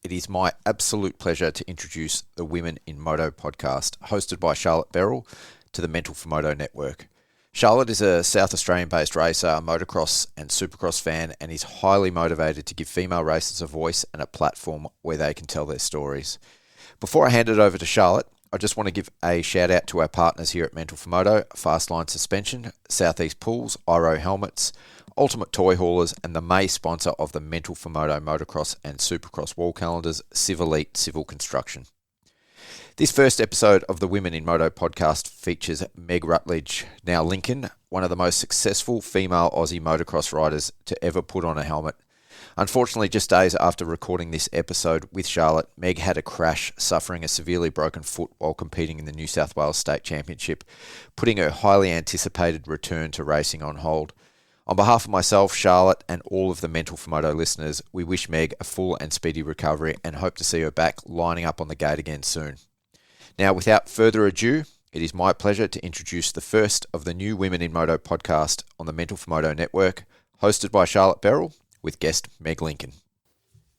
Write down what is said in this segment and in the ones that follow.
it is my absolute pleasure to introduce the Women in Moto podcast, hosted by Charlotte Berrill, to the Mental4Moto Network. Charlotte is a South Australian-based racer, a motocross and supercross fan, and is highly motivated to give female racers a voice and a platform where they can tell their stories. Before I hand it over to Charlotte, I just want to give a shout out to our partners here at Mental4Moto, Fastline Suspension, Southeast Pools, Iro Helmets, Ultimate Toy Haulers, and the May sponsor of the Mental4Moto Motocross and Supercross wall calendars, Civilite Civil Construction. This first episode of the Women in Moto podcast features Meg Rutledge, now Lincoln, one of the most successful female Aussie motocross riders to ever put on a helmet. Unfortunately, just days after recording this episode with Charlotte, Meg had a crash, suffering a severely broken foot while competing in the New South Wales State Championship, putting her highly anticipated return to racing on hold. On behalf of myself, Charlotte, and all of the Mental4Moto listeners, we wish Meg a full and speedy recovery and hope to see her back lining up on the gate again soon. Now, without further ado, it is my pleasure to introduce the first of the new Women in Moto podcast on the Mental4Moto Network, hosted by Charlotte Berrill, with guest Meg Lincoln.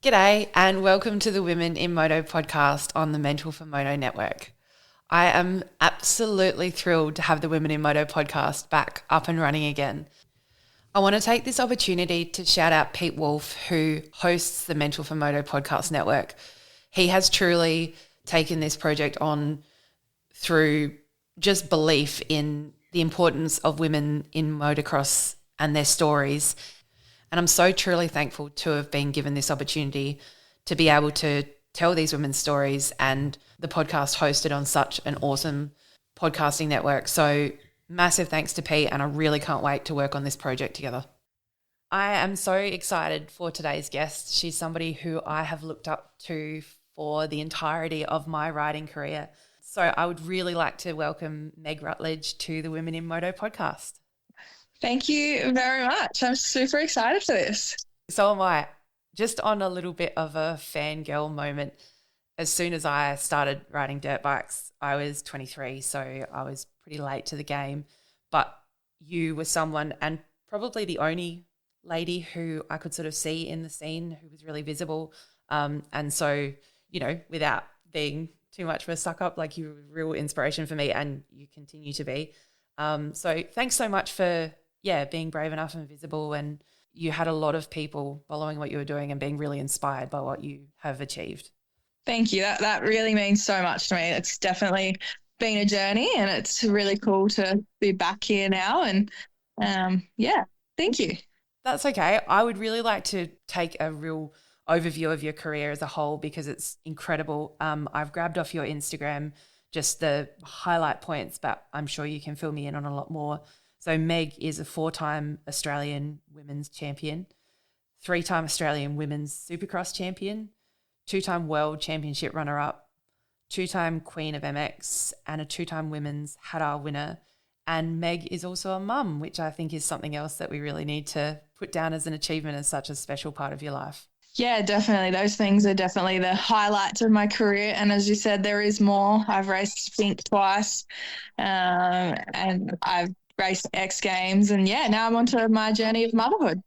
G'day and welcome to the Women in Moto podcast on the Mental4Moto Network. I am absolutely thrilled to have the Women in Moto podcast back up and running again. I want to take this opportunity to shout out Pete Wolf, who hosts the Mental4Moto podcast network. He has truly taken this project on through just belief in the importance of women in motocross and their stories. And I'm so truly thankful to have been given this opportunity to be able to tell these women's stories, and the podcast hosted on such an awesome podcasting network. So massive thanks to Pete, and I really can't wait to work on this project together. I am so excited for today's guest. She's somebody who I have looked up to for the entirety of my riding career. So I would really like to welcome Meg Rutledge to the Women in Moto podcast. Thank you very much. I'm super excited for this. So am I. Just on a little bit of a fangirl moment, as soon as I started riding dirt bikes, I was 23, so I was pretty late to the game. But you were someone, and probably the only lady who I could sort of see in the scene who was really visible. And so, you know, without being too much of a suck up, like, you were a real inspiration for me, and you continue to be. So thanks so much for being brave enough and visible, and you had a lot of people following what you were doing and being really inspired by what you have achieved. Thank you. That really means so much to me. It's definitely been a journey, and it's really cool to be back here now. And thank you. That's okay. I would really like to take a real overview of your career as a whole, because it's incredible. I've grabbed off your Instagram just the highlight points, but I'm sure you can fill me in on a lot more. So Meg is a 4-time Australian women's champion, 3-time Australian women's supercross champion, 2-time world championship runner-up, 2-time Queen of MX, and a 2-time women's Hattah winner. And Meg is also a mum, which I think is something else that we really need to put down as an achievement as such a special part of your life. Yeah, definitely. Those things are definitely the highlights of my career. And as you said, there is more. I've raced Fink twice, and I've raced X Games, and now I'm on to my journey of motherhood.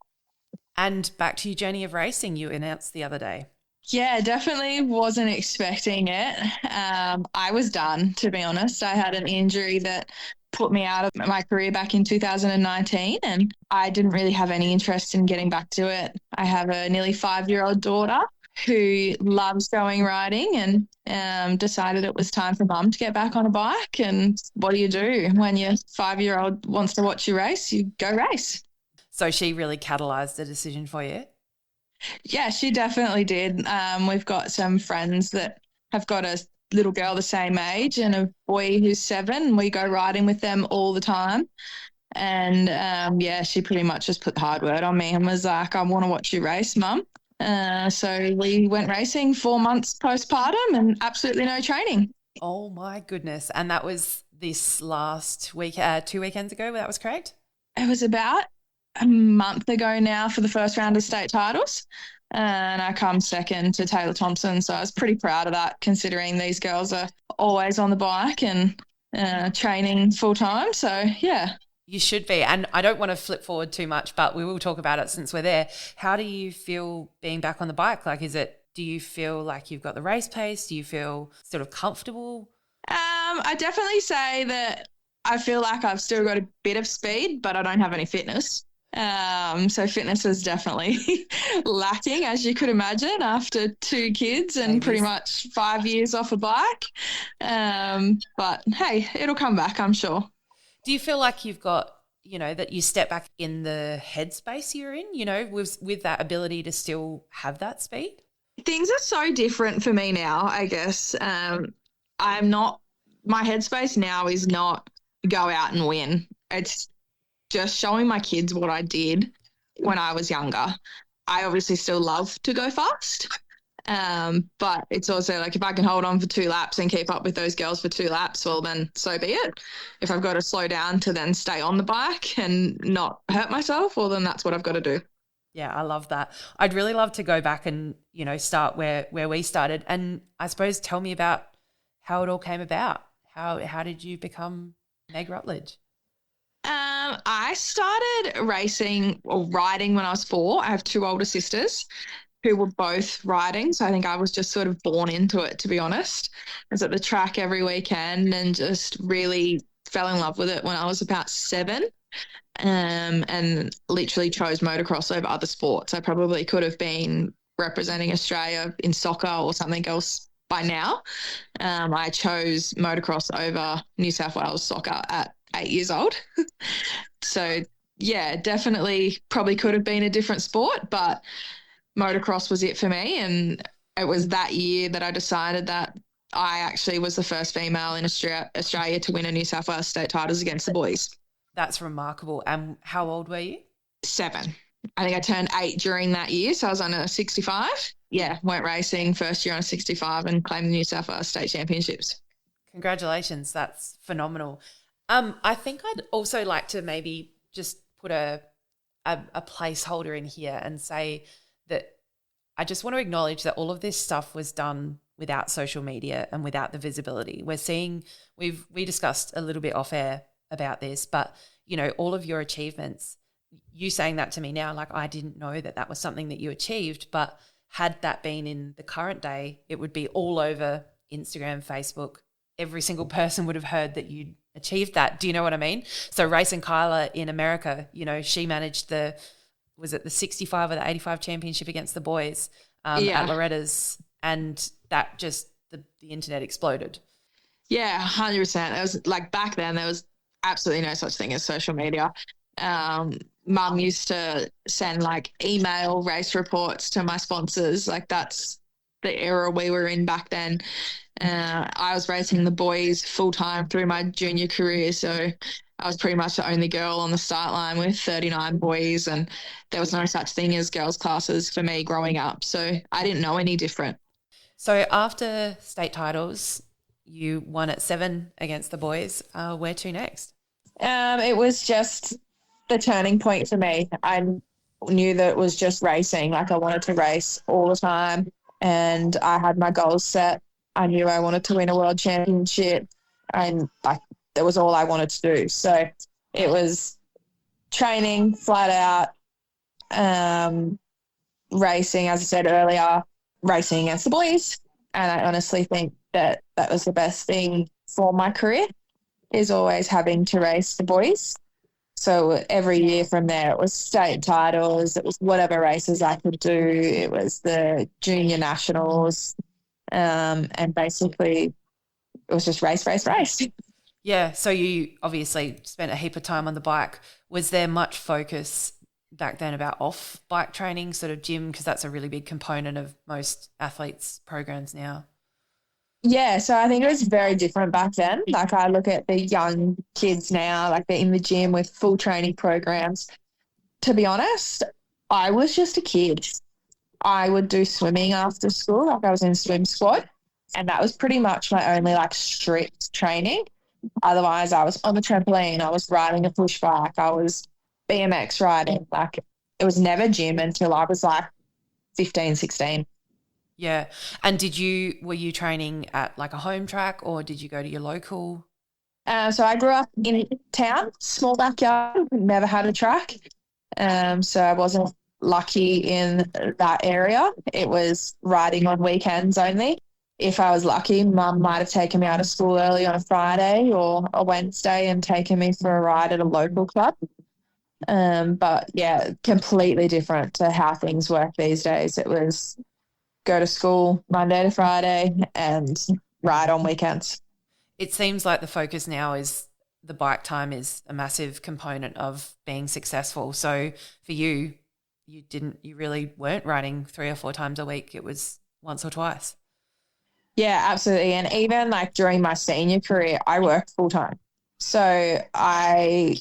And back to your journey of racing, you announced the other day. Yeah, definitely wasn't expecting it. I was done, to be honest. I had an injury that put me out of my career back in 2019, and I didn't really have any interest in getting back to it. I have a nearly 5-year-old daughter who loves going riding, and decided it was time for mum to get back on a bike. And what do you do when your 5-year-old wants to watch you race? You go race. So she really catalysed the decision for you? Yeah, she definitely did. We've got some friends that have got a little girl the same age and a boy who's 7. We go riding with them all the time. And she pretty much just put the hard word on me and was like, I want to watch you race, mum. So we went racing 4 months postpartum and absolutely no training. Oh my goodness. And that was this last week, 2 weekends ago, that was correct? It was about a month ago now for the first round of state titles. And I come second to Taylor Thompson. So I was pretty proud of that, considering these girls are always on the bike and training full time. So, yeah. You should be. And I don't want to flip forward too much, but we will talk about it since we're there. How do you feel being back on the bike? Like, is it Do you feel like you've got the race pace? Do you feel sort of comfortable? I definitely say that I feel like I've still got a bit of speed, but I don't have any fitness. So fitness is definitely lacking, as you could imagine, after 2 kids and pretty much 5 years off a bike. But hey, it'll come back, I'm sure. Do you feel like you've got, that you step back in the headspace you're in, with that ability to still have that speed? Things are so different for me now, I guess. My headspace now is not go out and win. It's just showing my kids what I did when I was younger. I obviously still love to go fast, but it's also like if I can hold on for 2 laps and keep up with those girls for 2 laps, well, then so be it. If I've got to slow down to then stay on the bike and not hurt myself, well, then that's what I've got to do. Yeah, I love that. I'd really love to go back and, start where we started. And I suppose tell me about how it all came about. How did you become Meg Rutledge? I started racing or riding when I was 4. I have 2 older sisters who were both riding. So I think I was just sort of born into it, to be honest. I was at the track every weekend and just really fell in love with it when I was about 7. And literally chose motocross over other sports. I probably could have been representing Australia in soccer or something else by now. I chose motocross over New South Wales soccer at 8 years old. So yeah, definitely probably could have been a different sport, but motocross was it for me. And it was that year that I decided that I actually was the first female in Australia to win a New South Wales state titles against the boys. That's remarkable. And how old were you? 7. I think I turned 8 during that year, so I was on a 65. Yeah, went racing first year on a 65 and claimed the New South Wales State Championships. Congratulations. That's phenomenal. I think I'd also like to maybe just put a placeholder in here and say that I just want to acknowledge that all of this stuff was done without social media and without the visibility. We're seeing, we discussed a little bit off air about this, but, all of your achievements, you saying that to me now, like I didn't know that was something that you achieved, but had that been in the current day, it would be all over Instagram, Facebook. Every single person would have heard that you'd achieved that. Do you know what I mean? So Racing Kyla in America, she managed the 65 or the 85 championship against the boys at Loretta's, and that just, the internet exploded. Yeah, 100%. It was like back then there was absolutely no such thing as social media. Mum used to send like email race reports to my sponsors. Like that's the era we were in back then. I was racing the boys full time through my junior career. So I was pretty much the only girl on the start line with 39 boys, and there was no such thing as girls' classes for me growing up. So I didn't know any different. So after state titles, you won at 7 against the boys. Where to next? It was just the turning point for me. I knew that it was just racing. Like I wanted to race all the time, and I had my goals set. I knew I wanted to win a world championship, and like that was all I wanted to do. So it was training flat out, racing, as I said earlier, racing against the boys. And I honestly think that was the best thing for my career, is always having to race the boys. So every year from there, it was state titles, it was whatever races I could do, it was the junior nationals, and basically it was just race. Yeah, so you obviously spent a heap of time on the bike. Was there much focus back then about off-bike training, sort of gym, because that's a really big component of most athletes' programs now? Yeah, so I think it was very different back then. Like I look at the young kids now, like they're in the gym with full training programs. To be honest, I was just a kid. I would do swimming after school, like I was in swim squad, and that was pretty much my only like strict training. Otherwise, I was on the trampoline, I was riding a push bike, I was BMX riding. Like it was never gym until I was like 15, 16. Yeah. And were you training at like a home track, or did you go to your local? So I grew up in town, small backyard, never had a track. So I wasn't lucky in that area. It was riding on weekends only. If I was lucky, Mum might have taken me out of school early on a Friday or a Wednesday and taken me for a ride at a local club. But yeah, completely different to how things work these days. It was go to school Monday to Friday and ride on weekends. It seems like the focus now is the bike time is a massive component of being successful. So for you, you really weren't riding 3 or 4 times a week. It was once or twice. Yeah, absolutely. And even like during my senior career, I worked full time. So I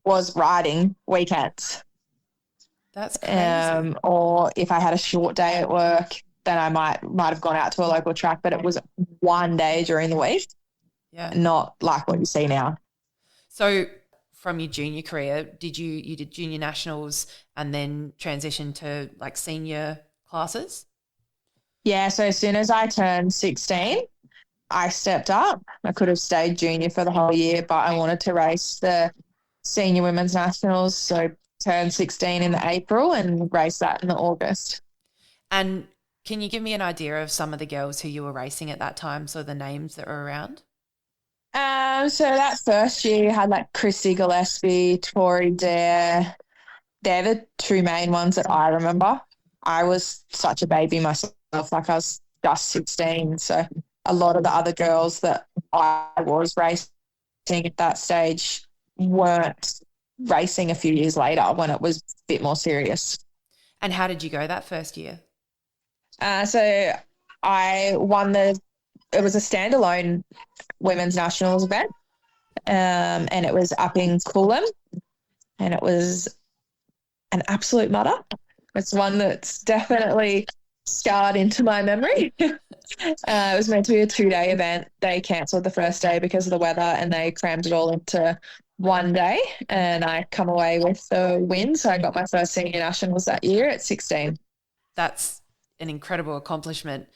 was riding weekends. That's crazy. Or if I had a short day at work, then I might have gone out to a local track, but it was one day during the week. Yeah. Not like what you see now. So from your junior career, you did junior nationals and then transitioned to like senior classes? Yeah, so as soon as I turned 16, I stepped up. I could have stayed junior for the whole year, but I wanted to race the senior women's nationals, so turned 16 in the April and raced that in the August. And can you give me an idea of some of the girls who you were racing at that time, so the names that were around? So that first year you had like Chrissy Gillespie, Tori Dare. They're the 2 main ones that I remember. I was such a baby myself, like I was just 16. So a lot of the other girls that I was racing at that stage weren't racing a few years later when it was a bit more serious. And how did you go that first year? So I won it was a standalone women's nationals event, and it was up in Coolum, and it was an absolute mutter. It's one that's definitely scarred into my memory. It was meant to be a 2-day event. They cancelled the first day because of the weather and they crammed it all into one day, and I come away with the win. So I got my first senior nationals that year at 16. That's an incredible accomplishment,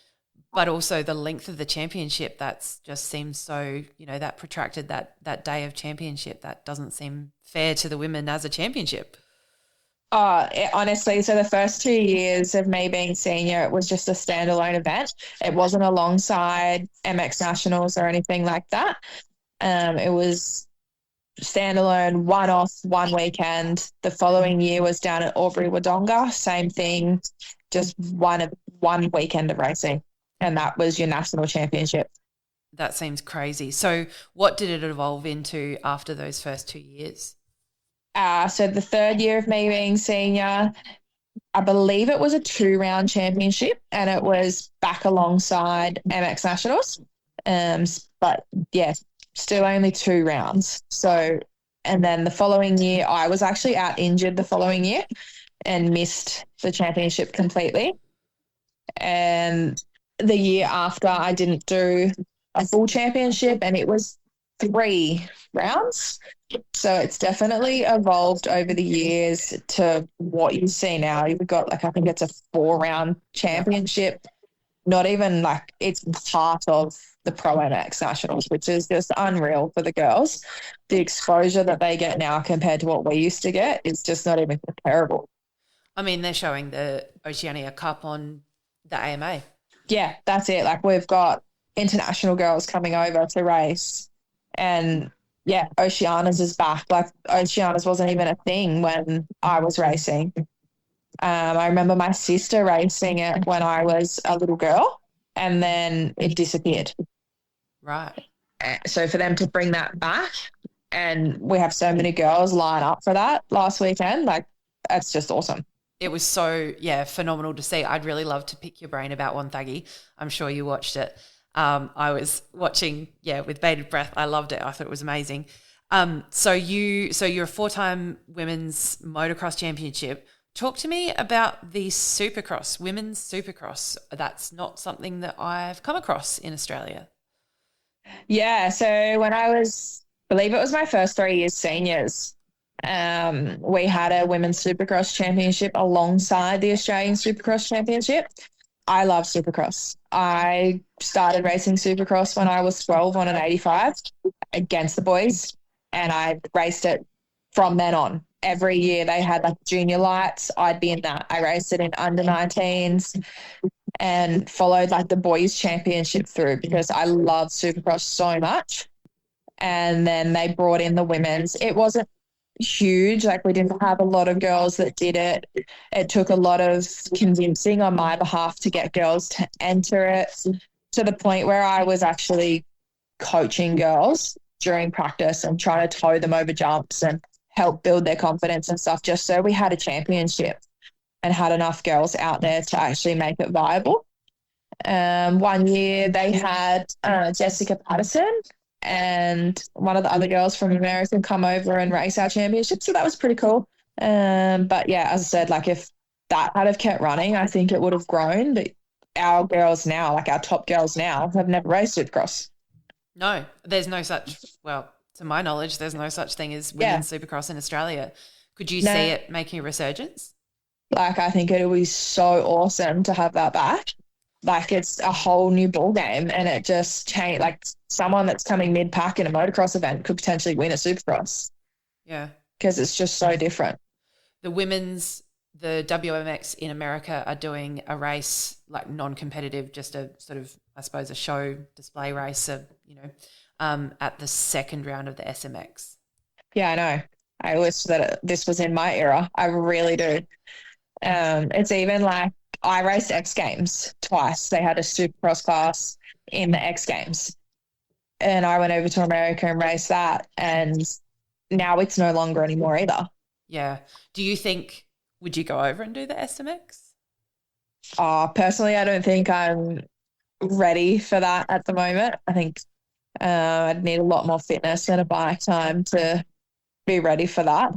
but also the length of the championship, that's just seems so, that protracted, that day of championship, that doesn't seem fair to the women as a championship. Honestly, so the first 2 years of me being senior, it was just a standalone event. It wasn't alongside MX Nationals or anything like that. It was standalone, one-off, one weekend. The following year was down at Albury-Wodonga, same thing, just one weekend of racing, and that was your national championship. That seems crazy. So what did it evolve into after those first 2 years? So the third year of me being senior, I believe it was a 2-round championship, and it was back alongside MX Nationals. But yeah, still only 2 rounds. So, and then the following year, I was actually out injured the following year and missed the championship completely. And the year after, I didn't do a full championship, and it was 3 rounds. So it's definitely evolved over the years to what you see now. You've got I think it's a 4-round championship. Not even it's part of the Pro MX Nationals, which is just unreal for the girls. The exposure that they get now compared to what we used to get is just not even comparable. I mean, they're showing the Oceania Cup on the AMA. Yeah, that's it. We've got international girls coming over to race, and yeah, Oceania's is back. Oceania's wasn't even a thing when I was racing. I remember my sister racing it when I was a little girl, and then it disappeared. Right. So for them to bring that back, and we have so many girls line up for that last weekend, that's just awesome. It was so, phenomenal to see. I'd really love to pick your brain about Wonthaggi. I'm sure you watched it. I was watching, with bated breath. I loved it. I thought it was amazing. So you're a 4-time women's motocross championship. Talk to me about the Supercross, women's Supercross. That's not something that I've come across in Australia. Yeah, so when I believe it was my first 3 years seniors, we had a women's Supercross championship alongside the Australian Supercross Championship. I love Supercross. I started racing Supercross when I was 12 on an 85 against the boys, and I raced it from then on. every year they had like junior lights. I'd be in that. I raced it in under 19s and followed like the boys championship through because I love Supercross so much. And then they brought in the women's. It wasn't huge. Like we didn't have a lot of girls that did it. It took a lot of convincing on my behalf to get girls to enter it, to the point where I was actually coaching girls during practice and trying to tow them over jumps and help build their confidence and stuff, just so we had a championship and had enough girls out there to actually make it viable. One year they had Jessica Patterson and one of the other girls from America come over and race our championship. So that was pretty cool. But yeah, as I said, like if that had have kept running, I think it would have grown. But our girls now, like our top girls now, have never raced Supercross. No, there's no such, well, to my knowledge, there's no such thing as women's Supercross in Australia. Could you see it making a resurgence? Like, I think it would be so awesome to have that back. Like, it's a whole new ball game, and it just changed. Like, someone that's coming mid-pack in a motocross event could potentially win a Supercross. Yeah. Because it's just so different. The WMX in America are doing a race, like non-competitive, just a sort of, I suppose, a show display race, at the second round of the SMX. Yeah, I know. I wish that this was in my era. I really do. It's even like I raced X Games twice. They had a Supercross class in the X Games. And I went over to America and raced that. And now it's no longer anymore either. Yeah. Do you think, would you go over and do the SMX? Personally, I don't think I'm ready for that at the moment. I think I'd need a lot more fitness and a bike time to be ready for that.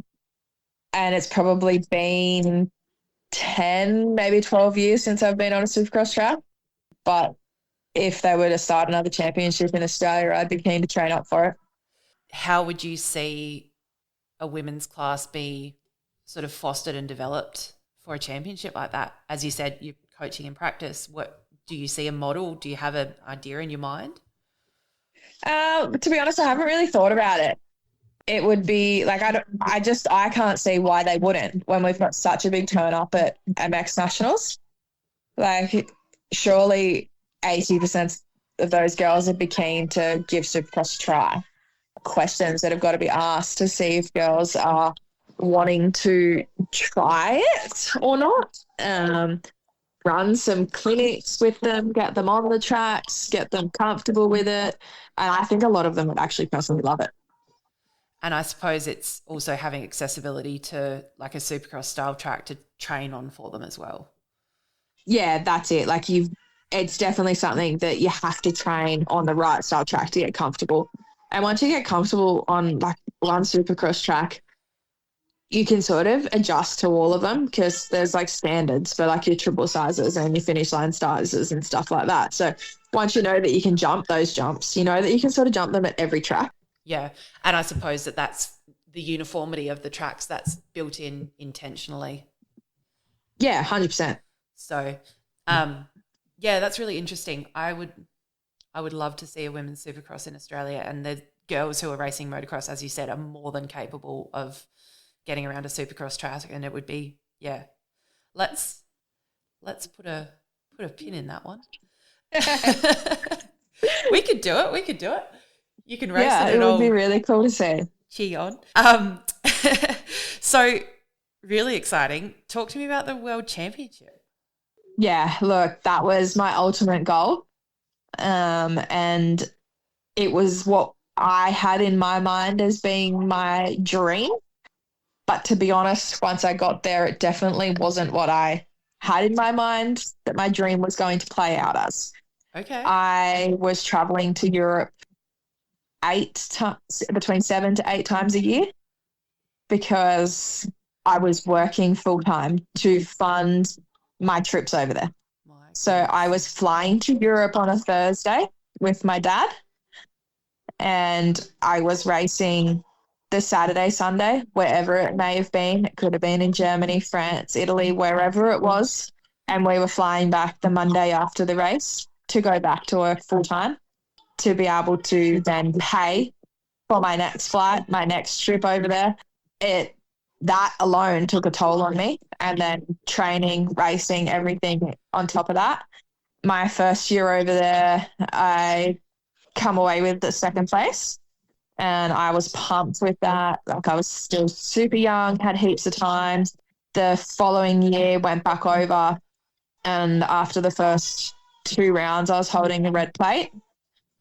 And it's probably been 10, maybe 12 years since I've been on a Supercross track. But if they were to start another championship in Australia, I'd be keen to train up for it. How would you see a women's class be sort of fostered and developed for a championship like that? As you said, you're coaching in practice. What do you see a model? Do you have an idea in your mind? To be honest, I haven't really thought about it. It would be like, I can't see why they wouldn't when we've got such a big turn up at MX Nationals. Like, surely 80% of those girls would be keen to give Supercross a try. Questions that have got to be asked to see if girls are wanting to try it or not. Run some clinics with them, get them on the tracks, get them comfortable with it. And I think a lot of them would actually personally love it. And I suppose it's also having accessibility to like a Supercross style track to train on for them as well. Yeah, that's it. Like it's definitely something that you have to train on the right style track to get comfortable. And once you get comfortable on like one Supercross track, you can sort of adjust to all of them because there's like standards for like your triple sizes and your finish line sizes and stuff like that. So once you know that you can jump those jumps, you know that you can sort of jump them at every track. Yeah. And I suppose that's the uniformity of the tracks that's built in intentionally. Yeah, 100%. So, yeah, that's really interesting. I would love to see a women's Supercross in Australia, and the girls who are racing motocross, as you said, are more than capable of getting around a Supercross track, and it would be, yeah. Let's put a pin in that one. We could do it. You can race it. It would be really cool to see. Cheer on. So really exciting. Talk to me about the World Championship. Yeah, look, that was my ultimate goal. And it was what I had in my mind as being my dream. But to be honest, once I got there, it definitely wasn't what I had in my mind that my dream was going to play out as. Okay. I was traveling to Europe 8 times, between 7 to 8 times a year, because I was working full time to fund my trips over there. So I was flying to Europe on a Thursday with my dad, and I was racing the Saturday, Sunday, wherever it may have been. It could have been in Germany, France, Italy, wherever it was. And we were flying back the Monday after the race to go back to work full time to be able to then pay for my next flight, my next trip over there. It that alone took a toll on me. And then training, racing, everything on top of that. My first year over there, I come away with the second place. And I was pumped with that. Like, I was still super young, had heaps of time. The following year went back over. And after the first 2 rounds, I was holding the red plate,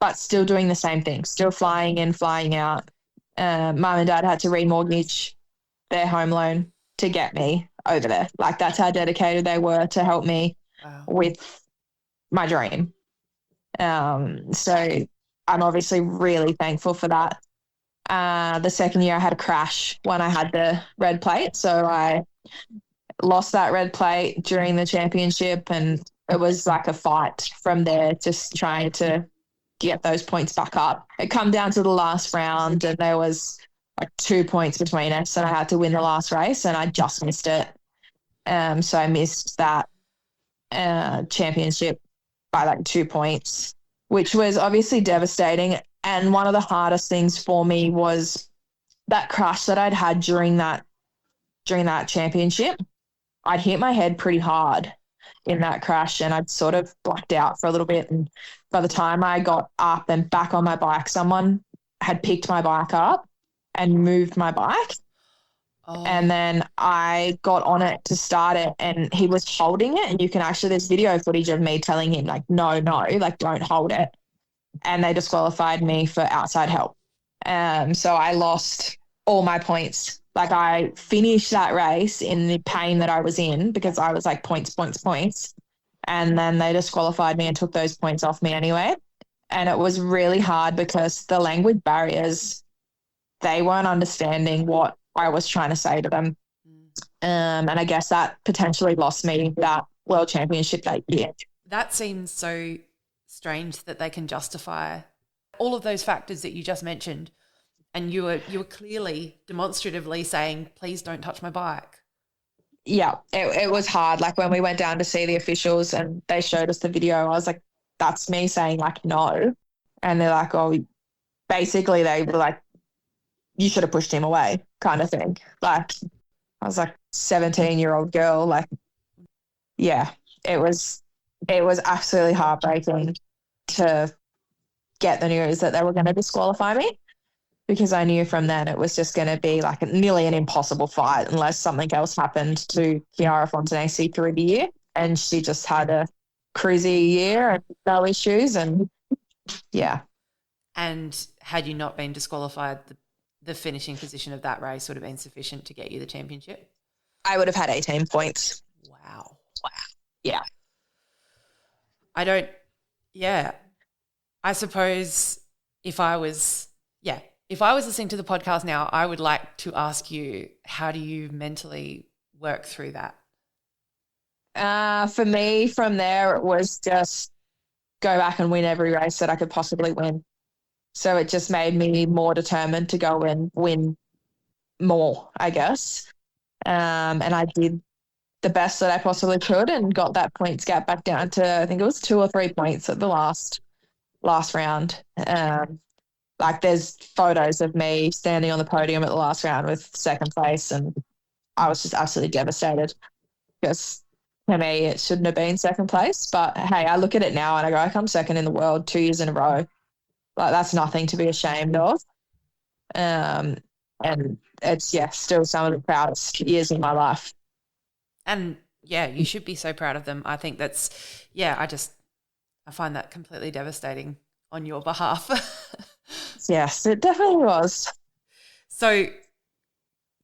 but still doing the same thing, still flying in, flying out. Mum and Dad had to remortgage their home loan to get me over there. Like, that's how dedicated they were to help me with my dream. So I'm obviously really thankful for that. The second year I had a crash when I had the red plate. So I lost that red plate during the championship, and it was like a fight from there, just trying to get those points back up. It come down to the last round, and there was like 2 points between us, and I had to win the last race, and I just missed it. So I missed that championship by like 2 points, which was obviously devastating. And one of the hardest things for me was that crash that I'd had during that championship. I'd hit my head pretty hard in that crash, and I'd sort of blacked out for a little bit. And by the time I got up and back on my bike, someone had picked my bike up and moved my bike. Oh. And then I got on it to start it, and he was holding it. And you can actually, there's video footage of me telling him, like, no, like, don't hold it. And they disqualified me for outside help. So I lost all my points. Like, I finished that race in the pain that I was in, because I was like points. And then they disqualified me and took those points off me anyway. And it was really hard because the language barriers, they weren't understanding what I was trying to say to them. And I guess that potentially lost me that world championship that year. That seems so strange that they can justify all of those factors that you just mentioned. And you were clearly demonstratively saying, please don't touch my bike. Yeah, it was hard. Like, when we went down to see the officials and they showed us the video, I was like, that's me saying, like, no. And they're like, oh, basically they were like, you should have pushed him away, kind of thing. Like, I was like 17-year-old girl. Like, yeah, it was absolutely heartbreaking to get the news that they were going to disqualify me, because I knew from then it was just going to be like nearly an impossible fight unless something else happened to Chiara Fontanesi through the year. And she just had a crazy year and no issues, and yeah. And had you not been disqualified, the finishing position of that race would have been sufficient to get you the championship? I would have had 18 points. Wow. Yeah. I suppose if I was listening to the podcast now, I would like to ask you, how do you mentally work through that? For me, from there, it was just go back and win every race that I could possibly win. So it just made me more determined to go and win more, I guess. And I did the best that I possibly could and got that points gap back down to, I think it was 2 or 3 points at the last round. Like, there's photos of me standing on the podium at the last round with second place, and I was just absolutely devastated, because for me it shouldn't have been second place. But hey, I look at it now and I go, I come second in the world 2 years in a row. Like, that's nothing to be ashamed of. And it's, still some of the proudest years in my life. And yeah, you should be so proud of them. I think that's, I find that completely devastating on your behalf. Yes, it definitely was. So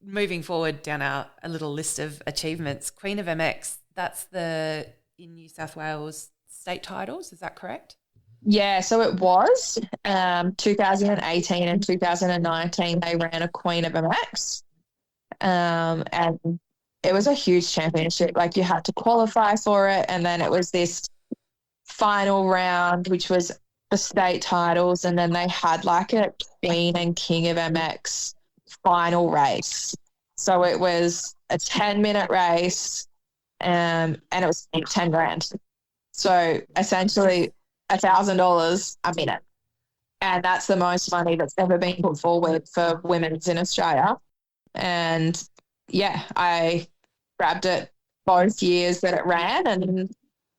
moving forward down a little list of achievements, Queen of MX, that's in New South Wales state titles, is that correct? Yeah, so it was 2018 and 2019 they ran a Queen of MX, and it was a huge championship. Like, you had to qualify for it, and then it was this final round, which was the state titles, and then they had like a Queen and King of MX final race. So it was a 10-minute race, and it was 10 grand. So essentially $1,000 a minute. And that's the most money that's ever been put forward for women's in Australia. And yeah, I grabbed it both years that it ran, and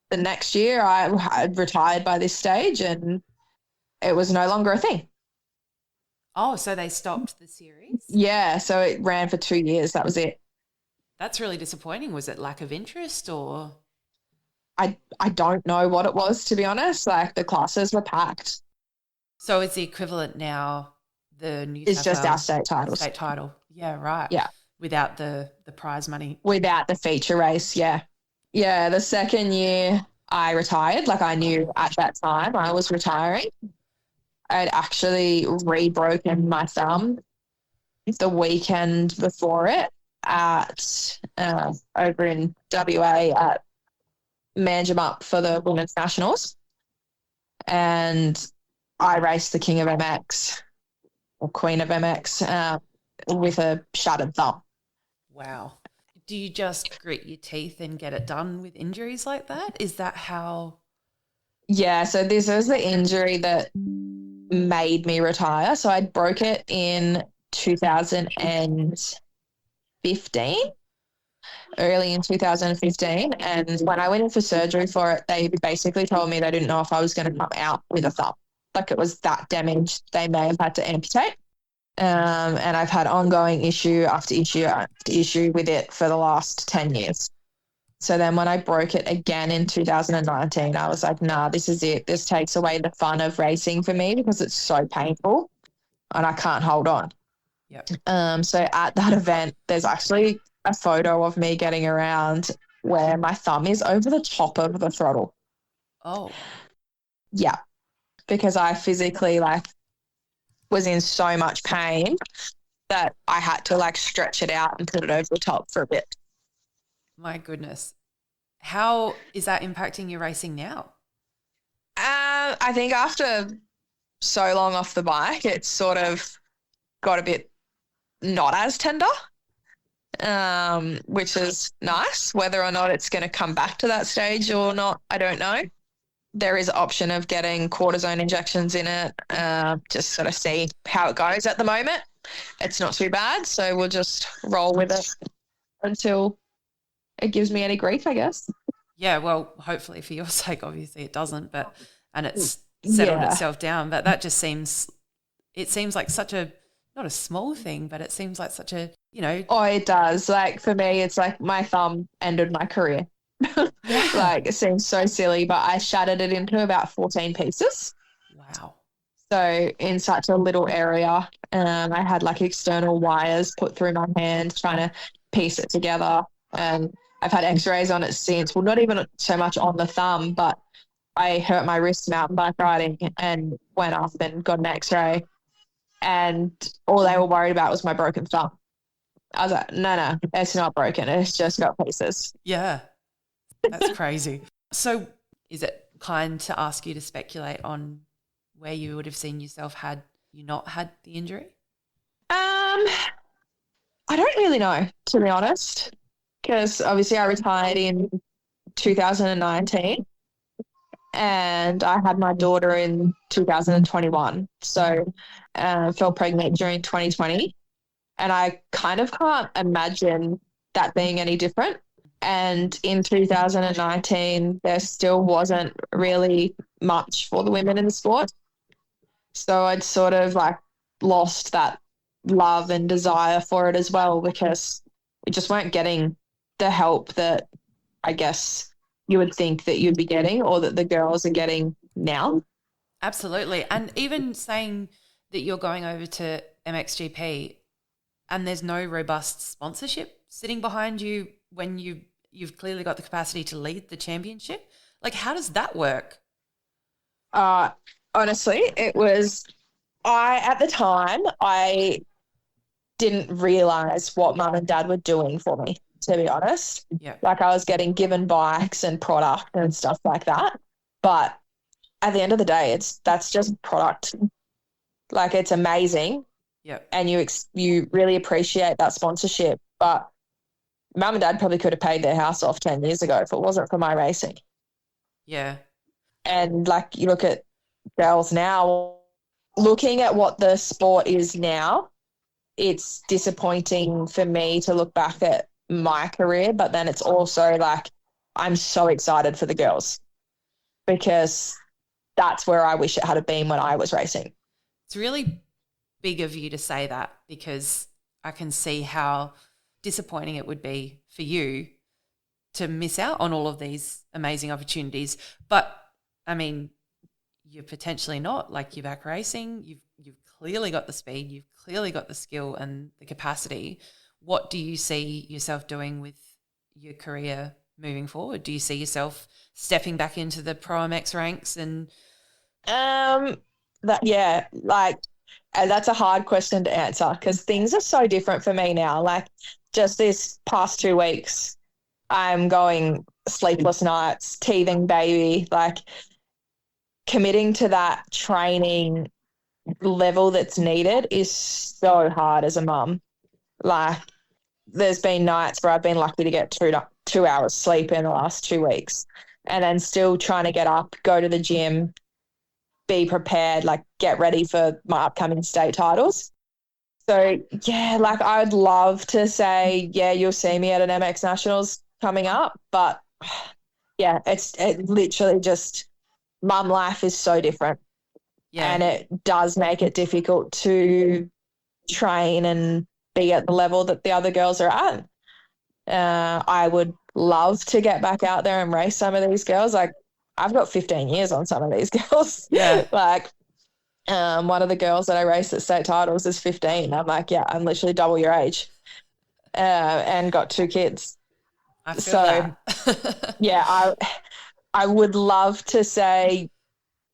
the next year I had retired by this stage and it was no longer a thing. Oh, so they stopped the series? Yeah, so it ran for 2 years. That was it. That's really disappointing. Was it lack of interest or? I don't know what it was, to be honest. Like, the classes were packed. So it's the equivalent now, the New It's South just our Wales state titles. state title. Yeah, right. Yeah. Without the prize money. Without the feature race, yeah. Yeah, the second year I retired, like I knew at that time I was retiring. I'd actually re-broken my thumb the weekend before it at over in WA at Manjimup for the Women's Nationals. And I raced the King of MX or Queen of MX with a shattered thumb. Wow. Do you just grit your teeth and get it done with injuries like that? Is that how? Yeah, so this was the injury that made me retire. So I broke it in 2015, early in 2015. And when I went in for surgery for it, they basically told me they didn't know if I was going to come out with a thumb. Like, it was that damaged. They may have had to amputate. And I've had ongoing issue after issue after issue with it for the last 10 years. So then when I broke it again in 2019, I was like, nah, this is it. This takes away the fun of racing for me because it's so painful and I can't hold on. Yep. So at that event, there's actually a photo of me getting around where my thumb is over the top of the throttle. Oh. Yeah. Because I physically was in so much pain that I had to stretch it out and put it over the top for a bit. My goodness. How is that impacting your racing now? I think after so long off the bike, it's sort of got a bit not as tender, which is nice. Whether or not it's going to come back to that stage or not, I don't know. There is an option of getting cortisone injections in it, just sort of see how it goes at the moment. It's not too bad, so we'll just roll with it until it gives me any grief, I guess. Yeah, well, hopefully for your sake, obviously it doesn't, and it's settled itself down. But that just seems like such a, not a small thing, but it seems like such a, Oh, it does. Like, for me, it's like my thumb ended my career. Like, it seems so silly, but I shattered it into about 14 pieces. Wow. So in such a little area, I had external wires put through my hand trying to piece it together. And I've had x-rays on it since. Well, not even so much on the thumb, but I hurt my wrist mountain bike riding and went up and got an x-ray. And all they were worried about was my broken thumb. I was like, no, it's not broken. It's just got pieces. Yeah, that's crazy. So is it kind to ask you to speculate on where you would have seen yourself had you not had the injury? I don't really know, to be honest, because obviously I retired in 2019 and I had my daughter in 2021. So fell pregnant during 2020 and I kind of can't imagine that being any different. And in 2019, there still wasn't really much for the women in the sport. So I'd sort of lost that love and desire for it as well because we just weren't getting the help that I guess you would think that you'd be getting or that the girls are getting now. Absolutely. And even saying that you're going over to MXGP and there's no robust sponsorship sitting behind you when you've clearly got the capacity to lead the championship, how does that work? Honestly, it was at the time I didn't realize what mum and dad were doing for me, to be honest. Yeah. I was getting given bikes and product and stuff like that. But at the end of the day, that's just product. It's amazing. Yeah. And you really appreciate that sponsorship. But mum and dad probably could have paid their house off 10 years ago if it wasn't for my racing. Yeah. And you look at girls now, looking at what the sport is now, it's disappointing for me to look back at my career, but then it's also like I'm so excited for the girls because that's where I wish it had been when I was racing. It's really big of you to say that because I can see how disappointing it would be for you to miss out on all of these amazing opportunities. But I mean, you're potentially not. Like, you're back racing, you've clearly got the speed, you've clearly got the skill and the capacity. What do you see yourself doing with your career moving forward? Do you see yourself stepping back into the Pro MX ranks? And that's a hard question to answer because things are so different for me now. Like, just this past 2 weeks, I'm going sleepless nights, teething baby, like committing to that training level that's needed is so hard as a mum. Like, there's been nights where I've been lucky to get 2 hours sleep in the last 2 weeks and then still trying to get up, go to the gym, be prepared, like get ready for my upcoming state titles. So, yeah, like I would love to say, yeah, you'll see me at an MX Nationals coming up. But, yeah, it literally just mum life is so different. Yeah. And it does make it difficult to train and be at the level that the other girls are at. I would love to get back out there and race some of these girls. Like, I've got 15 years on some of these girls. Yeah. Like, one of the girls that I raced at state titles is 15. I'm like, yeah, I'm literally double your age, and got 2 kids. I feel that. Yeah, I would love to say,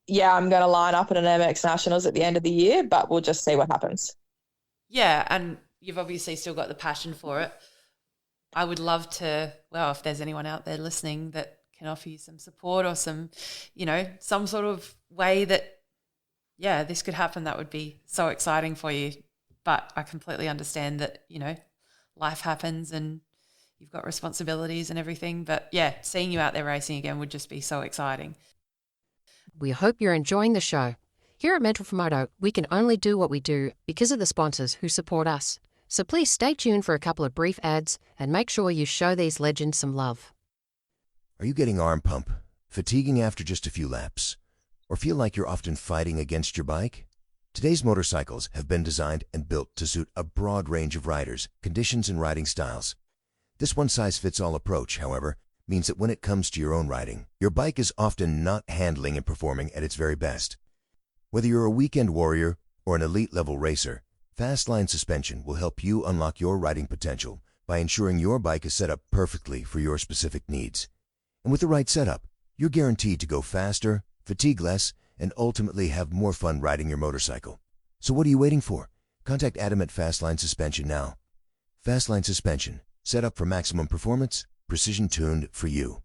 yeah, I'm going to line up at an MX Nationals at the end of the year, but we'll just see what happens. Yeah, and you've obviously still got the passion for it. I would love to, well, if there's anyone out there listening that can offer you some support or some, some sort of way that, yeah, this could happen, that would be so exciting for you. But I completely understand that, life happens and you've got responsibilities and everything. But, yeah, seeing you out there racing again would just be so exciting. We hope you're enjoying the show. Here at Mental4Moto, we can only do what we do because of the sponsors who support us. So please stay tuned for a couple of brief ads and make sure you show these legends some love. Are you getting arm pump, fatiguing after just a few laps, or feel like you're often fighting against your bike? Today's motorcycles have been designed and built to suit a broad range of riders, conditions, and riding styles. This one-size-fits-all approach, however, means that when it comes to your own riding, your bike is often not handling and performing at its very best. Whether you're a weekend warrior or an elite-level racer, Fastline Suspension will help you unlock your riding potential by ensuring your bike is set up perfectly for your specific needs. And with the right setup, you're guaranteed to go faster, fatigue less, and ultimately have more fun riding your motorcycle. So what are you waiting for? Contact Adam at Fastline Suspension now. Fastline Suspension, set up for maximum performance, precision tuned for you.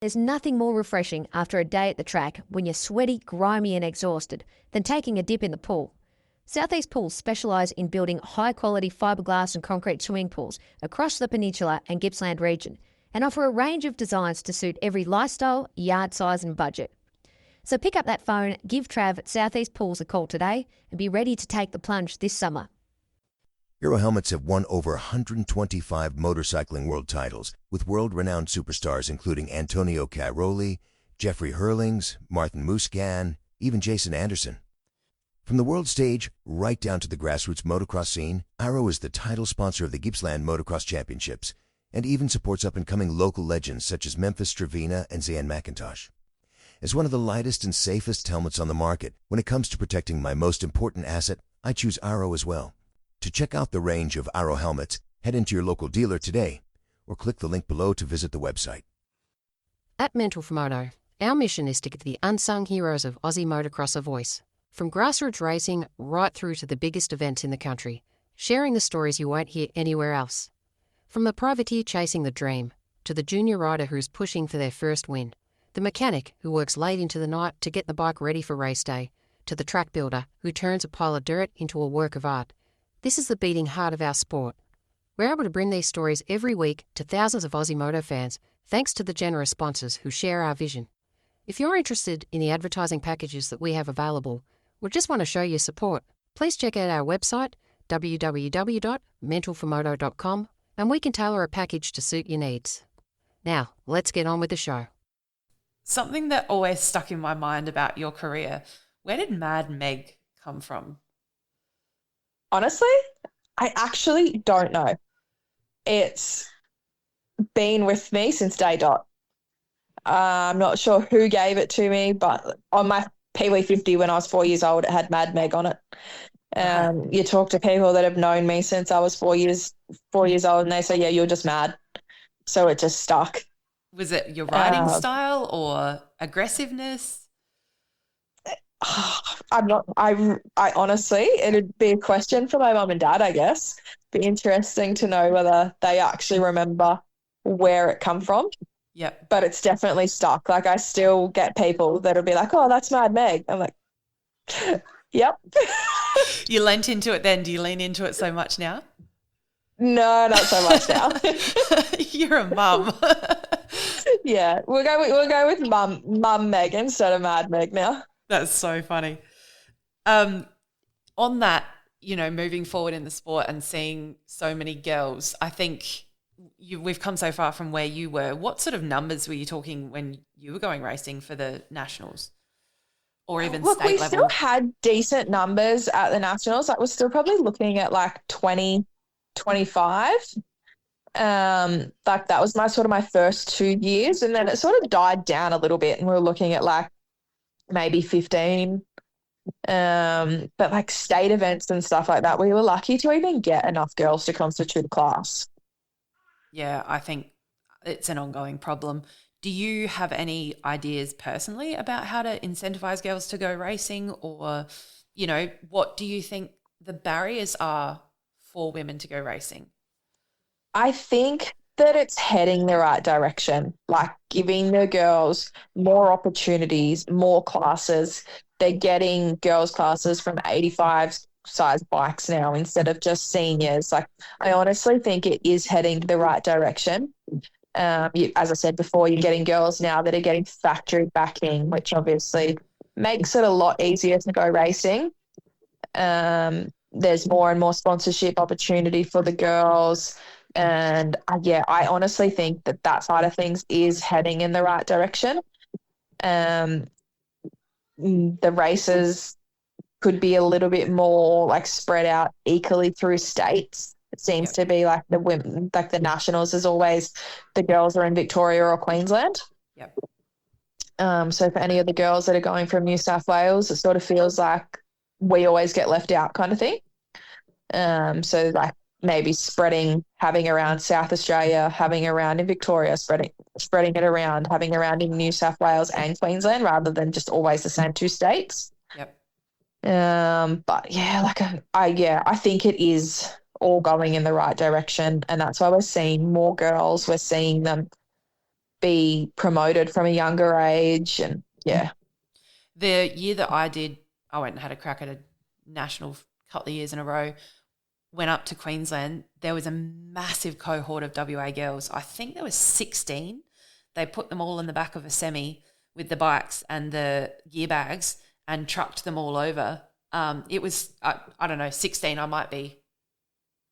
There's nothing more refreshing after a day at the track when you're sweaty, grimy and exhausted than taking a dip in the pool. Southeast Pools specialise in building high-quality fiberglass and concrete swimming pools across the Peninsula and Gippsland region and offer a range of designs to suit every lifestyle, yard size and budget. So pick up that phone, give Trav at Southeast Pools a call today and be ready to take the plunge this summer. Hero helmets have won over 125 motorcycling world titles with world-renowned superstars including Antonio Cairoli, Jeffrey Hurlings, Martin Muscan, even Jason Anderson. From the world stage right down to the grassroots motocross scene, Arrow is the title sponsor of the Gippsland Motocross Championships and even supports up-and-coming local legends such as Memphis Stravina and Zayn McIntosh. As one of the lightest and safest helmets on the market, when it comes to protecting my most important asset, I choose Arrow as well. To check out the range of Arrow helmets, head into your local dealer today or click the link below to visit the website. At Mental4Moto, our mission is to give the unsung heroes of Aussie motocross a voice. From grassroots racing right through to the biggest events in the country, sharing the stories you won't hear anywhere else. From the privateer chasing the dream, to the junior rider who's pushing for their first win, the mechanic who works late into the night to get the bike ready for race day, to the track builder who turns a pile of dirt into a work of art. This is the beating heart of our sport. We're able to bring these stories every week to thousands of Aussie moto fans thanks to the generous sponsors who share our vision. If you're interested in the advertising packages that we have available, or just want to show your support, please check out our website www.mental4moto.com and we can tailor a package to suit your needs. Now, let's get on with the show. Something that always stuck in my mind about your career, where did Mad Meg come from? Honestly, I actually don't know. It's been with me since day dot. I'm not sure who gave it to me, but on my Pee-wee 50 when I was 4 years old, it had Mad Meg on it. You talk to people that have known me since I was 4 years old, and they say, yeah, you're just mad. So it just stuck. Was it your riding style or aggressiveness? I honestly, it'd be a question for my mum and dad, I guess. Be interesting to know whether they actually remember where it come from. Yep. But it's definitely stuck. Like, I still get people that'll be like, oh, that's Mad Meg. I'm like, yep. You lent into it then. Do you lean into it so much now? No, not so much now. You're a mum. Yeah, we'll go with mum Meg instead of Mad Meg now. That's so funny. On that, moving forward in the sport and seeing so many girls, I think we've come so far from where you were. What sort of numbers were you talking when you were going racing for the nationals or even state level? We still had decent numbers at the nationals. Like, we're still probably looking at like 20, 25. Like, that was my first 2 years, and then it sort of died down a little bit, and we were looking at like maybe 15. But like state events and stuff like that, we were lucky to even get enough girls to constitute a class. Yeah, I think it's an ongoing problem. Do you have any ideas personally about how to incentivize girls to go racing, or, what do you think the barriers are for women to go racing? I think that it's heading the right direction, like giving the girls more opportunities, more classes. They're getting girls' classes from 85 size bikes now instead of just seniors. Like, I honestly think it is heading the right direction. As I said before, you're getting girls now that are getting factory backing, which obviously makes it a lot easier to go racing. There's more and more sponsorship opportunity for the girls. And I honestly think that side of things is heading in the right direction. The races could be a little bit more like spread out equally through states. It seems to be like the women, like the nationals is always the girls are in Victoria or Queensland. Yep. So for any of the girls that are going from New South Wales, it sort of feels like we always get left out kind of thing. So like maybe having around South Australia, having around in Victoria, spreading it around, having around in New South Wales and Queensland rather than just always the same two states. Yep. But yeah, I think it is all going in the right direction, and that's why we're seeing more girls. We're seeing them be promoted from a younger age, and yeah. The year that I went and had a crack at a national couple of years in a row, went up to Queensland, there was a massive cohort of WA girls. I think there was 16. They put them all in the back of a semi with the bikes and the gear bags and trucked them all over. It was, I don't know, 16. I might be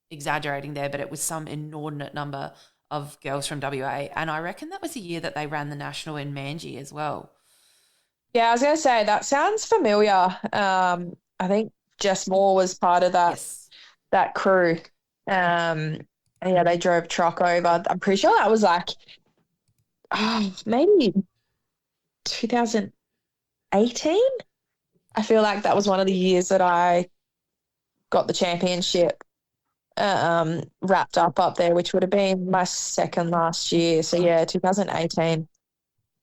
exaggerating there, but it was some inordinate number of girls from WA. And I reckon that was the year that they ran the national in Manji as well. Yeah, I was going to say, that sounds familiar. I think Jess Moore was part of that. Yes. That crew. They drove truck over. I'm pretty sure that was like maybe 2018. I feel like that was one of the years that I got the championship wrapped up there, which would have been my second last year. So yeah, 2018.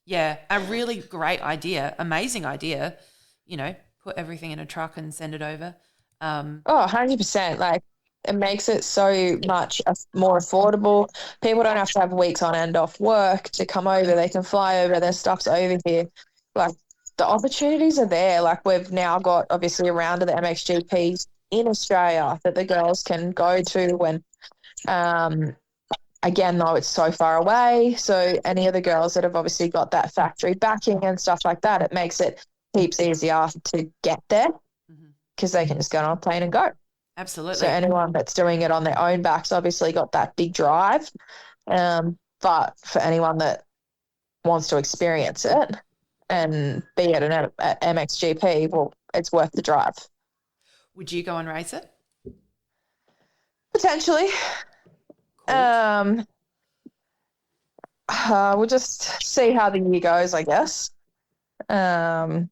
Yeah, a really great idea, amazing idea. Put everything in a truck and send it over. 100%. Like, it makes it so much more affordable. People don't have to have weeks on end off work to come over. They can fly over. Their stuff's over here. Like, the opportunities are there. Like, we've now got obviously a round of the MXGPs in Australia that the girls can go to when, again, though it's so far away. So any of the girls that have obviously got that factory backing and stuff like that, it makes it heaps easier to get there because they can just go on a plane and go. Absolutely. So anyone that's doing it on their own back's obviously got that big drive. But for anyone that wants to experience it and be at at MXGP, well, it's worth the drive. Would you go and race it? Potentially. Cool. We'll just see how the year goes, I guess. Again,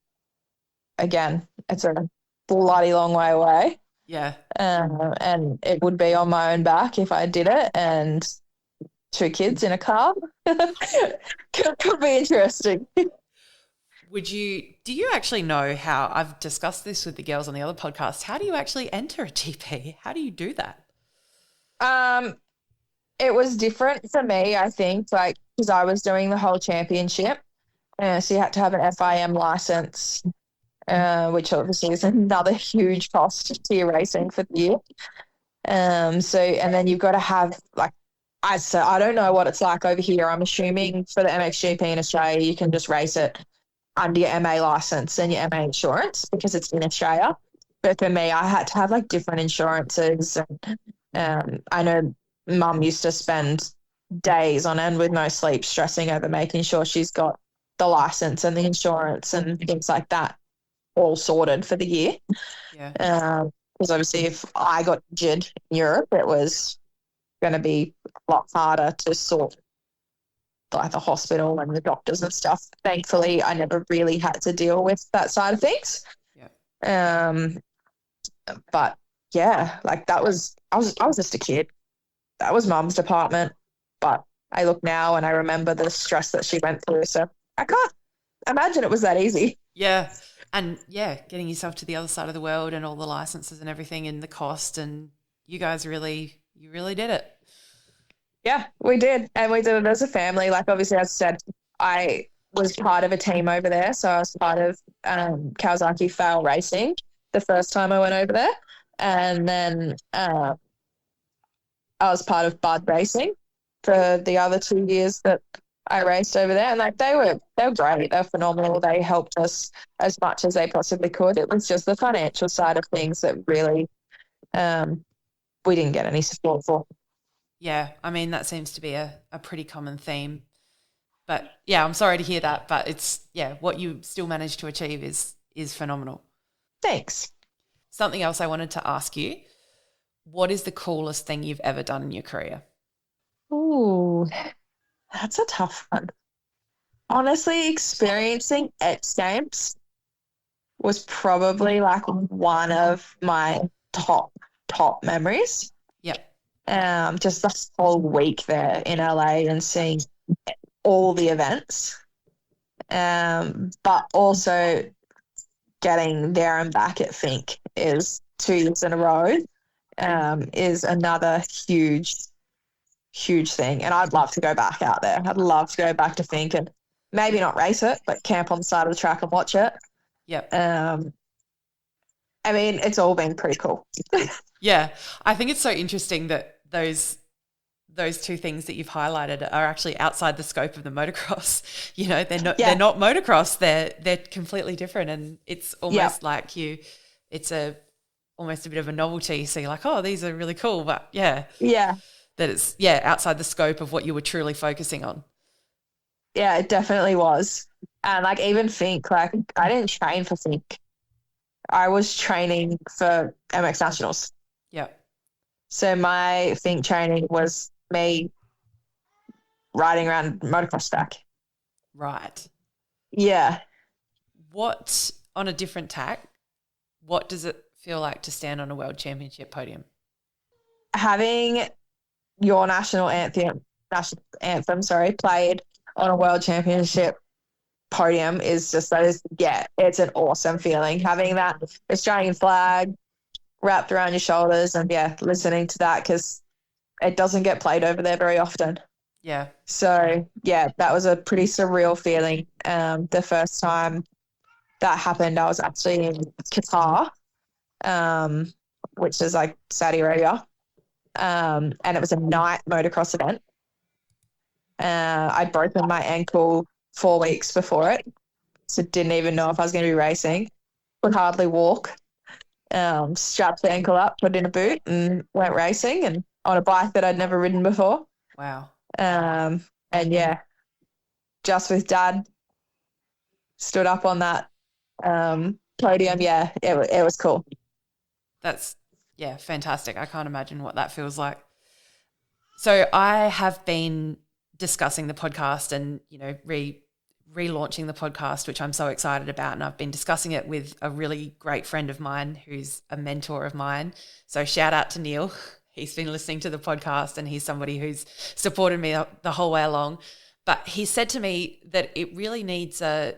it's a bloody long way away. Yeah. And it would be on my own back if I did it, and 2 kids in a car. could be interesting. Do you actually know how, I've discussed this with the girls on the other podcast, how do you actually enter a GP? How do you do that? It was different for me, I think, like, because I was doing the whole championship. So you had to have an FIM license, which obviously is another huge cost to your racing for the year. And then you've got to have, like, I don't know what it's like over here. I'm assuming for the MXGP in Australia, you can just race it under your MA license and your MA insurance because it's in Australia. But for me, I had to have like different insurances. And I know Mum used to spend days on end with no sleep stressing over making sure she's got the license and the insurance and things like that all sorted for the year. Yeah. Because obviously if I got injured in Europe, it was going to be a lot harder to sort like the hospital and the doctors and stuff. Thankfully, I never really had to deal with that side of things. Yeah. But yeah, like I was just a kid. That was Mum's department. But I look now and I remember the stress that she went through. So I can't imagine it was that easy. Yeah. And yeah, getting yourself to the other side of the world and all the licenses and everything and the cost, and you guys really did it. Yeah, we did. And we did it as a family. Like, obviously, as I said, I was part of a team over there. So I was part of Kawasaki Fail Racing the first time I went over there. And then I was part of Bud Racing for the other 2 years that I raced over there. And like they were great. They were phenomenal. They helped us as much as they possibly could. It was just the financial side of things that really we didn't get any support for. Yeah, I mean, that seems to be a pretty common theme. But yeah, I'm sorry to hear that, but it's, yeah, what you still managed to achieve is phenomenal. Thanks. Something else I wanted to ask you, what is the coolest thing you've ever done in your career? Ooh, that's a tough one. Honestly, experiencing X Games was probably like one of my top memories. Yep. Just the whole week there in LA and seeing all the events. But also getting there and back at Fink is 2 years in a row, is another huge thing. And I'd love to go back out there. I'd love to go back to Fink and maybe not race it, but camp on the side of the track and watch it. Yep. I mean, it's all been pretty cool. Yeah. I think it's so interesting that those 2 things that you've highlighted are actually outside the scope of the motocross. You know, they're not motocross. They're completely different, and it's almost like it's almost a bit of a novelty. So you're like, oh, these are really cool, but that it's outside the scope of what you were truly focusing on. Yeah, it definitely was. And like even Fink, like I didn't train for Fink. I was training for MX Nationals. Yeah. So my Fink training was me riding around motocross track. Right. Yeah. What, on a different tack, what does it feel like to stand on a world championship podium? Having your national anthem, played on a world championship podium is just it's an awesome feeling. Having that Australian flag wrapped around your shoulders and listening to that, because it doesn't get played over there very often. Yeah. So that was a pretty surreal feeling. The first time that happened, I was actually in Qatar, which is like Saudi Arabia, and it was a night motocross event. I'd broken my ankle 4 weeks before it, so didn't even know if I was going to be racing. Could hardly walk. strapped the ankle up, put in a boot and went racing, and on a bike that I'd never ridden before. Wow. And yeah, just with Dad, stood up on that podium. Yeah, it was cool. That's, yeah, fantastic. I can't imagine what that feels like. So I have been discussing the podcast and, you know, relaunching the podcast, which I'm so excited about. And I've been discussing it with a really great friend of mine who's a mentor of mine. So shout out to Neil. He's been listening to the podcast and he's somebody who's supported me the whole way along. But he said to me that it really needs a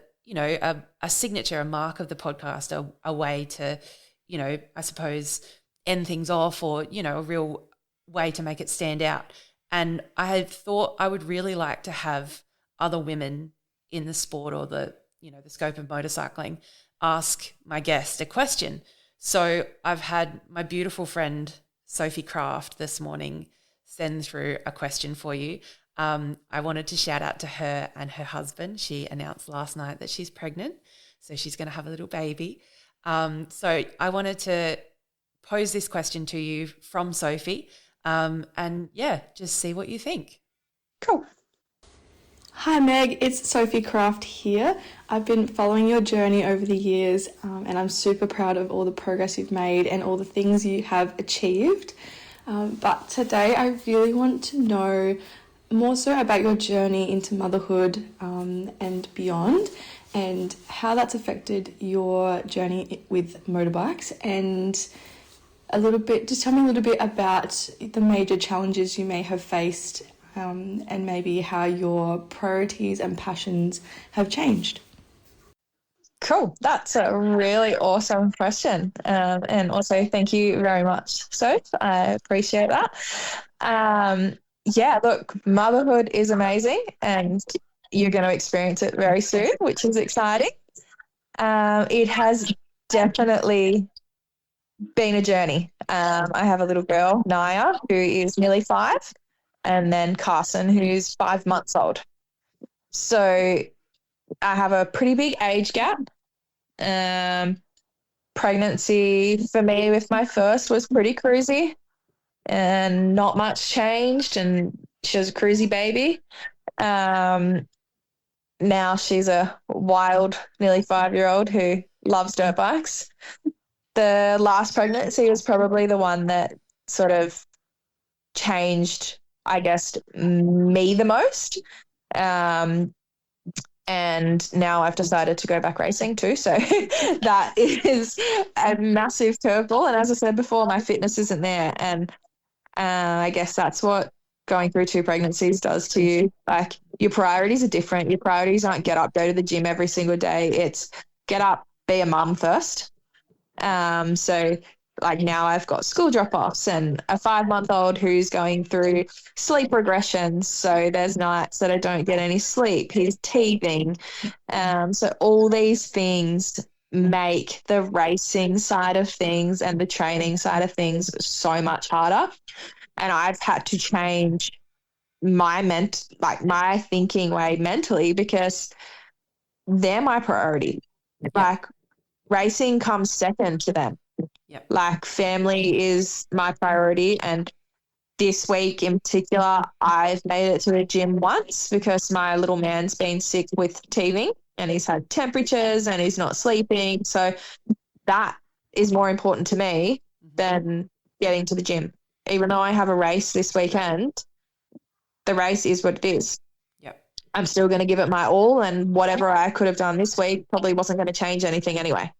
signature, a mark of the podcast, a way to, you know, I suppose end things off, or, you know, a real way to make it stand out. And I had thought I would really like to have other women in the sport or the scope of motorcycling ask my guest a question. So I've had my beautiful friend Sophie Craft this morning send through a question for you. I wanted to shout out to her and her husband. She announced last night that she's pregnant, so she's going to have a little baby. So I wanted to pose this question to you from Sophie, and yeah, just see what you think. Cool. Hi Meg, it's Sophie Craft here. I've been following your journey over the years, and I'm super proud of all the progress you've made and all the things you have achieved. But today I really want to know more so about your journey into motherhood and beyond, and how that's affected your journey with motorbikes, and just tell me a little bit about the major challenges you may have faced, and maybe how your priorities and passions have changed. Cool. That's a really awesome question. And also thank you very much, Soph. I appreciate that. Yeah, look, motherhood is amazing and you're going to experience it very soon, which is exciting. It has definitely been a journey. I have a little girl, Naya, who is nearly 5, and then Carson, who's 5 months old. So I have a pretty big age gap. Pregnancy for me with my first was pretty cruisy and not much changed, and she was a cruisy baby. Now she's a wild, nearly 5-year-old who loves dirt bikes. The last pregnancy was probably the one that sort of changed, I guess, me the most. And now I've decided to go back racing too. So that is a massive curveball. And as I said before, my fitness isn't there. And I guess that's what going through 2 pregnancies does to you. Like, your priorities are different. Your priorities aren't get up, go to the gym every single day. It's get up, be a mum first. So like now I've got school drop-offs and a 5-month-old who's going through sleep regressions. So there's nights that I don't get any sleep. He's teething. So all these things make the racing side of things and the training side of things so much harder. And I've had to change my thinking way mentally, because they're my priority. Yep. Like, racing comes second to them. Yep. Like, family is my priority. And this week in particular, I've made it to the gym once because my little man's been sick with teething and he's had temperatures and he's not sleeping. So that is more important to me than getting to the gym. Even though I have a race this weekend, the race is what it is. Yep. I'm still going to give it my all, and whatever I could have done this week probably wasn't going to change anything anyway.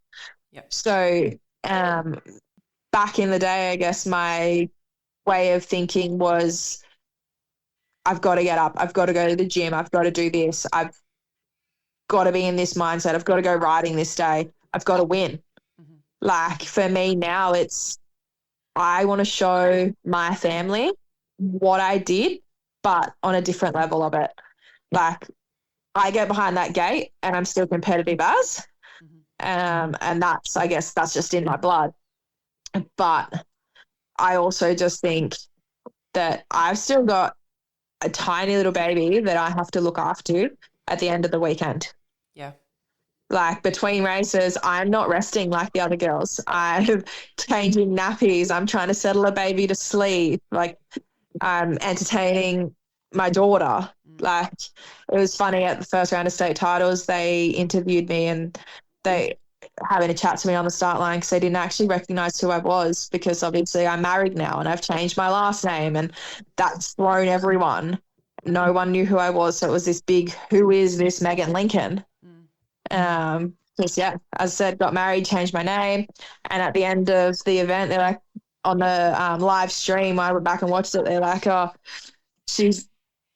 Yep. So back in the day, I guess my way of thinking was, I've got to get up, I've got to go to the gym, I've got to do this, I've got to be in this mindset, I've got to go riding this day, I've got to win. Mm-hmm. Like, for me now, it's, I want to show my family what I did, but on a different level of it. Like, I get behind that gate and I'm still competitive as, and that's, I guess that's just in my blood. But I also just think that I've still got a tiny little baby that I have to look after at the end of the weekend. Yeah. Like between races, I'm not resting like the other girls. I'm changing nappies. I'm trying to settle a baby to sleep. Like I'm entertaining my daughter. Like it was funny at the first round of state titles, they interviewed me and they having a chat to me on the start line because they didn't actually recognize who I was because obviously I'm married now and I've changed my last name and that's thrown everyone. No one knew who I was. So it was this big, who is this Megan Lincoln? Because as I said, got married, changed my name. And at the end of the event, they're like, on the live stream, I went back and watched it. They're like, oh, she's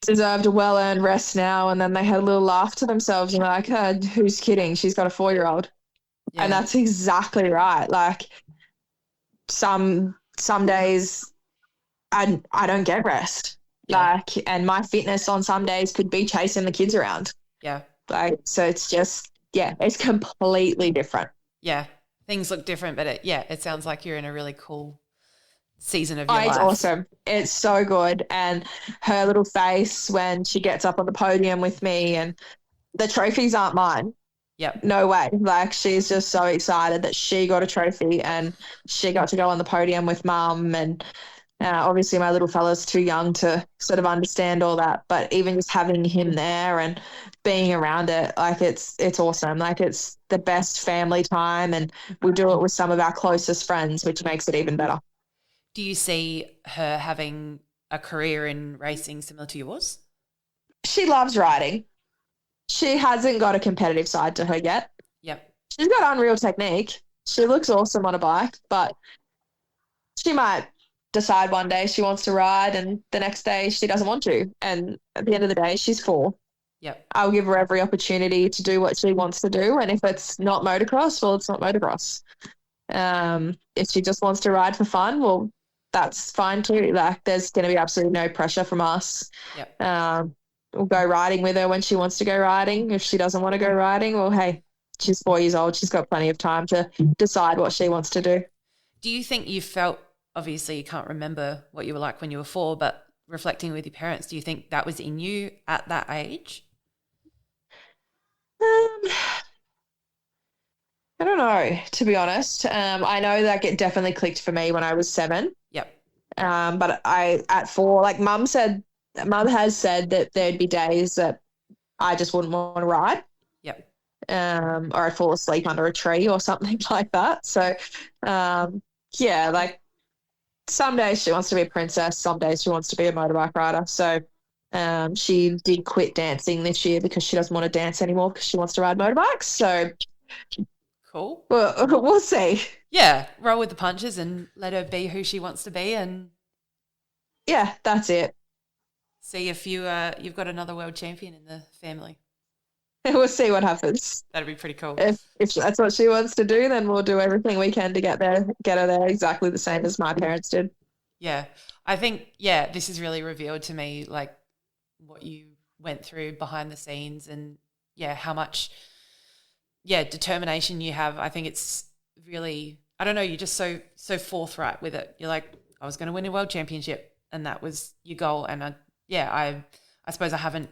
deserved a well-earned rest now. And then they had a little laugh to themselves and they're like, oh, who's kidding? She's got a 4-year-old. Yeah. And that's exactly right. Like some days I don't get rest. Yeah. Like, and my fitness on some days could be chasing the kids around. Yeah. Like, so it's just, it's completely different. Yeah. Things look different, but it sounds like you're in a really cool season of your life. It's awesome. It's so good. And her little face when she gets up on the podium with me and the trophies aren't mine. Yep. No way. Like she's just so excited that she got a trophy and she got to go on the podium with mum. And obviously my little fella's too young to sort of understand all that. But even just having him there and being around it, like it's awesome. Like it's the best family time and we do it with some of our closest friends, which makes it even better. Do you see her having a career in racing similar to yours? She loves riding. She hasn't got a competitive side to her yet. Yep. She's got unreal technique. She looks awesome on a bike, but she might decide one day she wants to ride and the next day she doesn't want to. And at the end of the day, she's 4. Yep. I'll give her every opportunity to do what she wants to do. And if it's not motocross, well, it's not motocross. If she just wants to ride for fun, well, that's fine too. Like there's going to be absolutely no pressure from us. Yep. We'll go riding with her when she wants to go riding. If she doesn't want to go riding, well, hey, she's 4 years old. She's got plenty of time to decide what she wants to do. Do you think you felt, obviously you can't remember what you were like when you were 4, but reflecting with your parents, do you think that was in you at that age? I don't know, to be honest. I know that it definitely clicked for me when I was 7. Yep. But at 4, like Mum has said that there'd be days that I just wouldn't want to ride. Yep. Or I'd fall asleep under a tree or something like that. So, like some days she wants to be a princess, some days she wants to be a motorbike rider. So she did quit dancing this year because she doesn't want to dance anymore because she wants to ride motorbikes. So cool. We'll see. Yeah, roll with the punches and let her be who she wants to be, and yeah, that's it. See if you've got another world champion in the family. We'll see what happens. That'd be pretty cool. If that's what she wants to do, then we'll do everything we can to get her there exactly the same as my parents did. Yeah, I think this has really revealed to me like what you went through behind the scenes, and how much determination you have. I think it's really, I don't know, you're just so forthright with it. You're like, I was going to win a world championship, and that was your goal. And I suppose I haven't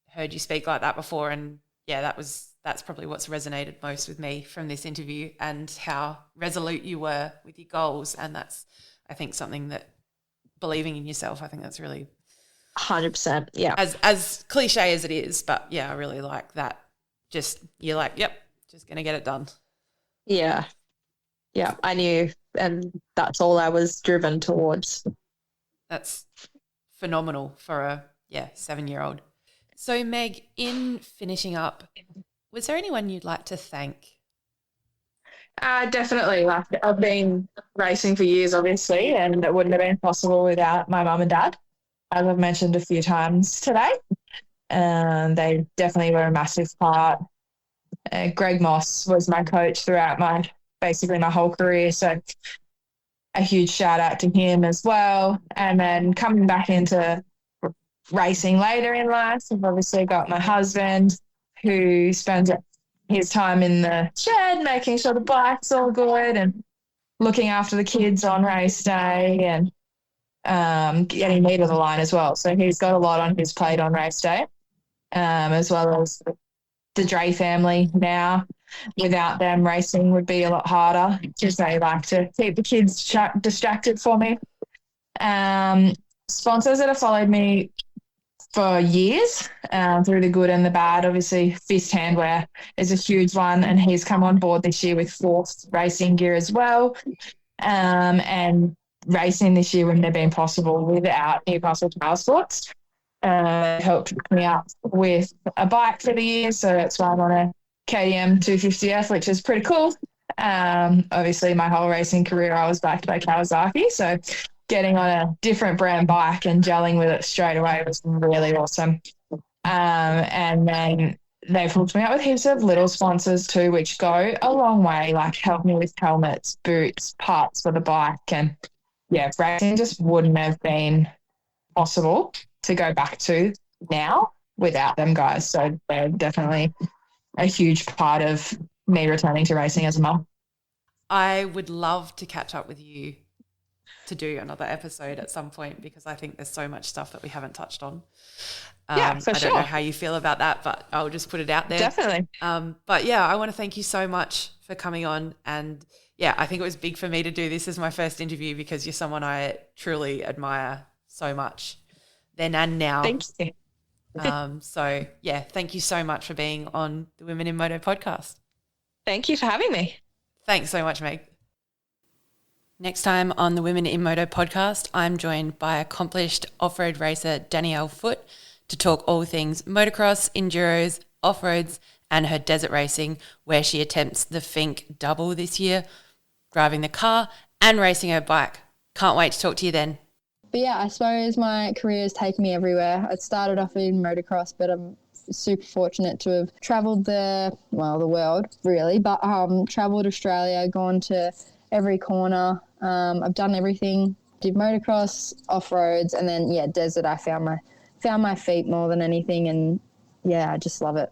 heard you speak like that before, and that's probably what's resonated most with me from this interview, and how resolute you were with your goals. And that's, I think, something that, believing in yourself, I think that's really 100%. Yeah. As cliche as it is, but I really like that. Just, you're like, yep, just going to get it done. Yeah. Yeah, I knew, and that's all I was driven towards. That's phenomenal for a 7-year-old. So Meg, in finishing up, was there anyone you'd like to thank? Definitely. Like I've been racing for years, obviously, and it wouldn't have been possible without my mum and dad, as I've mentioned a few times today. They definitely were a massive part. Greg Moss was my coach throughout basically my whole career, so a huge shout out to him as well. And then coming back into racing later in life, I've obviously got my husband, who spends his time in the shed making sure the bike's all good and looking after the kids on race day, and getting me to the line as well. So he's got a lot on his plate on race day, as well as the Dre family now. Without them, racing would be a lot harder because they like to keep the kids distracted for me. Sponsors that have followed me for years, through the good and the bad. Obviously, Fist Handwear is a huge one, and he's come on board this year with Force racing gear as well. And racing this year wouldn't have been possible without Newcastle Power Sports. Helped hook me up with a bike for the year, so that's why I'm on a KTM 250F, which is pretty cool. Obviously, my whole racing career, I was backed by Kawasaki, so getting on a different brand bike and gelling with it straight away was really awesome. And then they've hooked me up with heaps of little sponsors too, which go a long way, like help me with helmets, boots, parts for the bike. And yeah, racing just wouldn't have been possible to go back to now without them guys. So they're definitely a huge part of me returning to racing as a mum. I would love to catch up with you to do another episode at some point, because I think there's so much stuff that we haven't touched on. Yeah, for sure. I don't know how you feel about that, but I'll just put it out there. Definitely. But yeah, I want to thank you so much for coming on. And yeah, I think it was big for me to do this as my first interview, because you're someone I truly admire so much then and now. Thank you. So yeah, thank you so much for being on the Women in Moto podcast. Thank you for having me. Thanks so much, Meg. Next time on the Women in Moto podcast, I'm joined by accomplished off-road racer Danielle Foote to talk all things motocross, enduros, off-roads and her desert racing, where she attempts the Fink double this year, driving the car and racing her bike. Can't wait to talk to you then. But yeah, I suppose my career has taken me everywhere. I started off in motocross, but I'm super fortunate to have travelled the world really, but travelled Australia, gone to every corner. I've done everything. Did motocross, off-roads, and then desert. I found my feet more than anything, and yeah, I just love it.